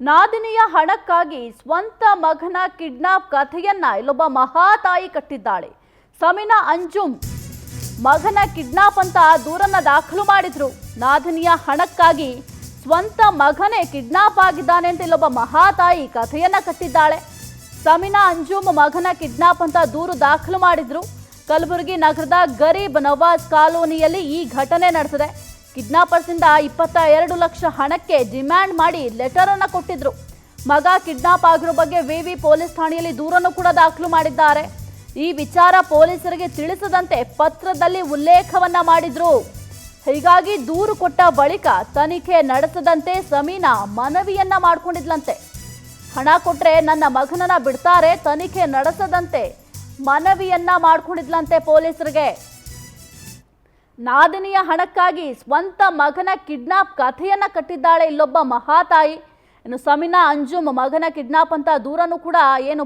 ನಾದಿನಿಯ ಹಣಕ್ಕಾಗಿ ಸ್ವಂತ ಮಗನ ಕಿಡ್ನಾಪ್ ಕಥೆಯನ್ನ ಇಲ್ಲೊಬ್ಬ ಮಹಾತಾಯಿ ಕಟ್ಟಿದ್ದಾಳೆ. ಸಮೀನಾ ಅಂಜುಮ್ ಮಗನ ಕಿಡ್ನಾಪ್ ಅಂತ ದೂರನ್ನ ದಾಖಲು ಮಾಡಿದ್ರು. ನಾದಿನಿಯ ಹಣಕ್ಕಾಗಿ ಸ್ವಂತ ಮಗನೇ ಕಿಡ್ನಾಪ್ ಆಗಿದ್ದಾನೆ ಅಂತ ಇಲ್ಲೊಬ್ಬ ಮಹಾತಾಯಿ ಕಥೆಯನ್ನ ಕಟ್ಟಿದ್ದಾಳೆ. ಸಮೀನಾ ಅಂಜುಮ್ ಮಗನ ಕಿಡ್ನಾಪ್ ಅಂತ ದೂರು ದಾಖಲು ಮಾಡಿದ್ರು. ಕಲಬುರಗಿ ನಗರದ ಗರೀಬ್ ನವಾಜ್ ಕಾಲೋನಿಯಲ್ಲಿ ಈ ಘಟನೆ ನಡೆದಿದೆ. ಕಿಡ್ನಾಪರ್ಸ್ ಇಂದ 22 ಲಕ್ಷ ಹಣಕ್ಕೆ ಡಿಮ್ಯಾಂಡ್ ಮಾಡಿ ಲೆಟರ್ ಅನ್ನು ಕೊಟ್ಟಿದ್ರು. ಮಗ ಕಿಡ್ನಾಪ್ ಆಗಿರೋ ಬಗ್ಗೆ ವಿವಿ ಪೊಲೀಸ್ ಠಾಣೆಯಲ್ಲಿ ದೂರನ್ನು ಕೂಡ ದಾಖಲು ಮಾಡಿದ್ದಾರೆ. ಈ ವಿಚಾರ ಪೊಲೀಸರಿಗೆ ತಿಳಿಸದಂತೆ ಪತ್ರದಲ್ಲಿ ಉಲ್ಲೇಖವನ್ನ ಮಾಡಿದ್ರು. ಹೀಗಾಗಿ ದೂರು ಕೊಟ್ಟ ಬಳಿಕ ತನಿಖೆ ನಡೆಸದಂತೆ ಸಮೀನಾ ಮನವಿಯನ್ನ ಮಾಡಿಕೊಂಡಿದ್ಲಂತೆ. ಹಣ ಕೊಟ್ರೆ ನನ್ನ ಮಗನನ್ನ ಬಿಡ್ತಾರೆ, ತನಿಖೆ ನಡೆಸದಂತೆ ಮನವಿಯನ್ನ ಮಾಡಿಕೊಂಡಿದ್ಲಂತೆ ಪೊಲೀಸರಿಗೆ. ನಾದಿನಿಯ ಹಣಕ್ಕಾಗಿ ಸ್ವಂತ ಮಗನ ಕಿಡ್ನಾಪ್ ಕಥೆಯನ್ನ ಕಟ್ಟಿದ್ದಾಳೆ ಇಲ್ಲೊಬ್ಬ ಮಹಾತಾಯಿ. ಇನ್ನು ಸಮೀನಾ ಅಂಜುಮ್ ಮಗನ ಕಿಡ್ನಾಪ್ ಅಂತ ದೂರನ್ನು ಕೂಡ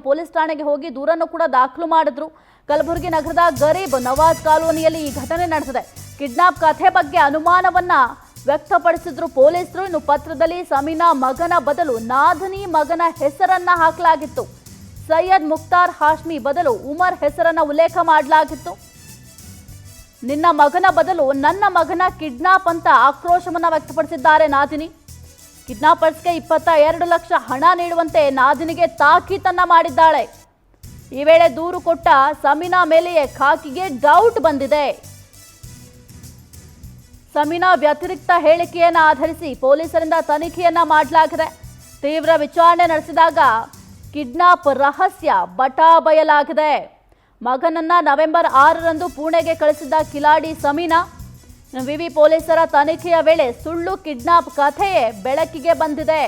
ಪೊಲೀಸ್ ಠಾಣೆಗೆ ಹೋಗಿ ದೂರನ್ನು ಕೂಡ ದಾಖಲು ಮಾಡಿದ್ರು. ಕಲಬುರಗಿ ನಗರದ ಗರೀಬ್ ನವಾಜ್ ಕಾಲೋನಿಯಲ್ಲಿ ಈ ಘಟನೆ ನಡೆದಿದೆ. ಕಿಡ್ನಾಪ್ ಕಥೆ ಬಗ್ಗೆ ಅನುಮಾನವನ್ನ ವ್ಯಕ್ತಪಡಿಸಿದ್ರು ಪೊಲೀಸರು. ಇನ್ನು ಪತ್ರದಲ್ಲಿ ಸಮೀನಾ ಮಗನ ಬದಲು ನಾದಿನಿ ಮಗನ ಹೆಸರನ್ನ ಹಾಕಲಾಗಿತ್ತು. ಸೈಯದ್ ಮುಖ್ತಾರ್ ಹಾಶ್ಮಿ ಬದಲು ಉಮರ್ ಹೆಸರನ್ನ ಉಲ್ಲೇಖ ಮಾಡಲಾಗಿತ್ತು. ನಿನ್ನ ಮಗನ ಬದಲು ನನ್ನ ಮಗನ ಕಿಡ್ನಾಪ್ ಅಂತ ಆಕ್ರೋಶವನ್ನ ವ್ಯಕ್ತಪಡಿಸಿದ್ದಾರೆ ನಾದಿನಿ. ಕಿಡ್ನಾಪರ್ಸ್ಗೆ 22 ಲಕ್ಷ ಹಣ ನೀಡುವಂತೆ ನಾದಿನಿಗೆ ತಾಕೀತನ್ನ ಮಾಡಿದ್ದಾಳೆ. ಈ ವೇಳೆ ದೂರು ಕೊಟ್ಟ ಸಮೀನಾ ಮೇಲೆಯೇ ಖಾಕಿಗೆ ಡೌಟ್ ಬಂದಿದೆ. ಸಮೀನಾ ವ್ಯತಿರಿಕ್ತ ಹೇಳಿಕೆಯನ್ನ ಆಧರಿಸಿ ಪೊಲೀಸರಿಂದ ತನಿಖೆಯನ್ನ ಮಾಡಲಾಗಿದೆ. ತೀವ್ರ ವಿಚಾರಣೆ ನಡೆಸಿದಾಗ ಕಿಡ್ನಾಪ್ ರಹಸ್ಯ ಬಟಾಬಯಲಾಗಿದೆ. ಮಗನನ್ನ ನವೆಂಬರ್ 6ರಂದು ಪುಣೆಗೆ ಕಳಿಸಿದ್ದ ಕಿಲಾಡಿ ಸಮೀನಾ. ವಿವಿ ಪೊಲೀಸರ ತನಿಖೆಯ ವೇಳೆ ಸುಳ್ಳು ಕಿಡ್ನಾಪ್ ಕಥೆಯೇ ಬೆಳಕಿಗೆ ಬಂದಿದೆ.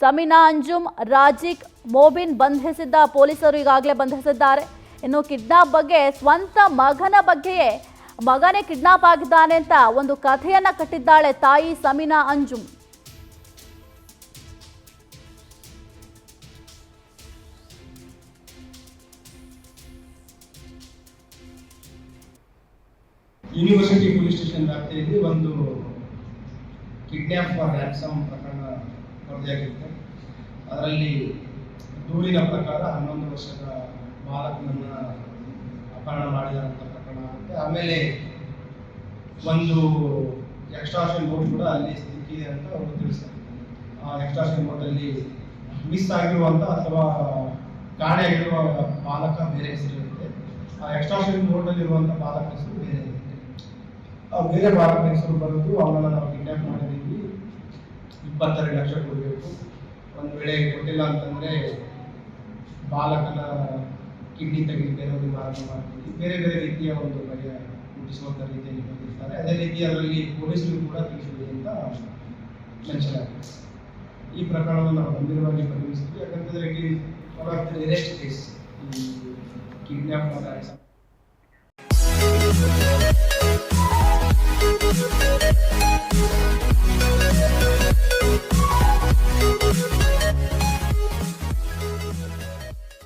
ಸಮೀನಾ ಅಂಜುಮ್, ರಾಜಿಕ್, ಮೋಬಿನ್ ಬಂಧಿಸಿದ್ದ ಪೊಲೀಸರು ಈಗಾಗಲೇ ಬಂಧಿಸಿದ್ದಾರೆ. ಇನ್ನು ಕಿಡ್ನಾಪ್ ಬಗ್ಗೆ ಸ್ವಂತ ಮಗನ ಬಗ್ಗೆಯೇ ಮಗನೇ ಕಿಡ್ನಾಪ್ ಆಗಿದ್ದಾನೆ ಅಂತ ಒಂದು ಕಥೆಯನ್ನ ಕಟ್ಟಿದ್ದಾಳೆ ತಾಯಿ Samina Anjum. University police station ವ್ಯಾಪ್ತಿಯಲ್ಲಿ ಒಂದು ಕಿಡ್ನ್ಯಾಪ್ ಫಾರ್ ರ್ಯಾನ್ಸಮ್ ಪ್ರಕರಣ ವರದಿಯಾಗಿತ್ತು. ಅದರಲ್ಲಿ ದೂರಿನ ಪ್ರಕಾರ 11 ವರ್ಷದ ಬಾಲಕನನ್ನ ಅಪಹರಣ ಮಾಡಿದಂಥ ಪ್ರಕರಣ ಆಗುತ್ತೆ. ಆಮೇಲೆ ಒಂದು ಎಕ್ಸ್ಟ್ರಾಕ್ಷನ್ ನೋಟ್ ಕೂಡ ಅಲ್ಲಿ ಸಿಕ್ಕಿದೆ ಅಂತ ಅವರು ತಿಳಿಸ್ತಾರೆ. ಆ ಎಕ್ಸ್ಟ್ರಾಕ್ಷನ್ ನೋಟಲ್ಲಿ ಮಿಸ್ ಆಗಿರುವಂಥ ಅಥವಾ ಕಾಣೆಯಾಗಿರುವ ಬಾಲಕ ಬೇರೆ ಹೆಸರಿರುತ್ತೆ. ಆ ಎಕ್ಸ್ಟ್ರಾಕ್ಷನ್ ನೋಟಲ್ಲಿರುವಂಥ ಬಾಲಕ ಹೆಸರು ಬೇರೆ ಇರುತ್ತೆ. ಬೇರೆ ಬಾಲಕನ ಹೆಸರು ಬರೋದು ಅವನನ್ನು ನಾವು ಕಿಡ್ನ್ಯಾಪ್ ಮಾಡಿದ್ದೀವಿ, 22 ಲಕ್ಷ ಕೊಡಬೇಕು, ಒಂದು ವೇಳೆ ಕೊಟ್ಟಿಲ್ಲ ಅಂತಂದರೆ ಬಾಲಕನ ಕಿಡ್ನಿ ತೆಗೆದು ಬೇರೆಯವ್ರಿಗೆ ಮಾರಾಟ ಮಾಡ್ತೀವಿ, ಬೇರೆ ಬೇರೆ ರೀತಿಯ ಒಂದು ಭಯ ಹುಟ್ಟಿಸುವಂಥ ರೀತಿಯಲ್ಲಿ ಬಂದಿರ್ತಾರೆ. ಅದೇ ರೀತಿ ಅದರಲ್ಲಿ ಪೊಲೀಸರು ಕೂಡ ತಿಳಿಸಿದೆ ಅಂತ ಮೆನ್ಷನ್ ಆಗಿದೆ. ಈ ಪ್ರಕರಣವನ್ನು ನಾವು ಗಂಭೀರವಾಗಿ ಪರಿಗಣಿಸ್ತೀವಿ. ಯಾಕಂತಂದರೆ it is one of the rarest case ಈ ಕಿಡ್ನ್ಯಾಪ್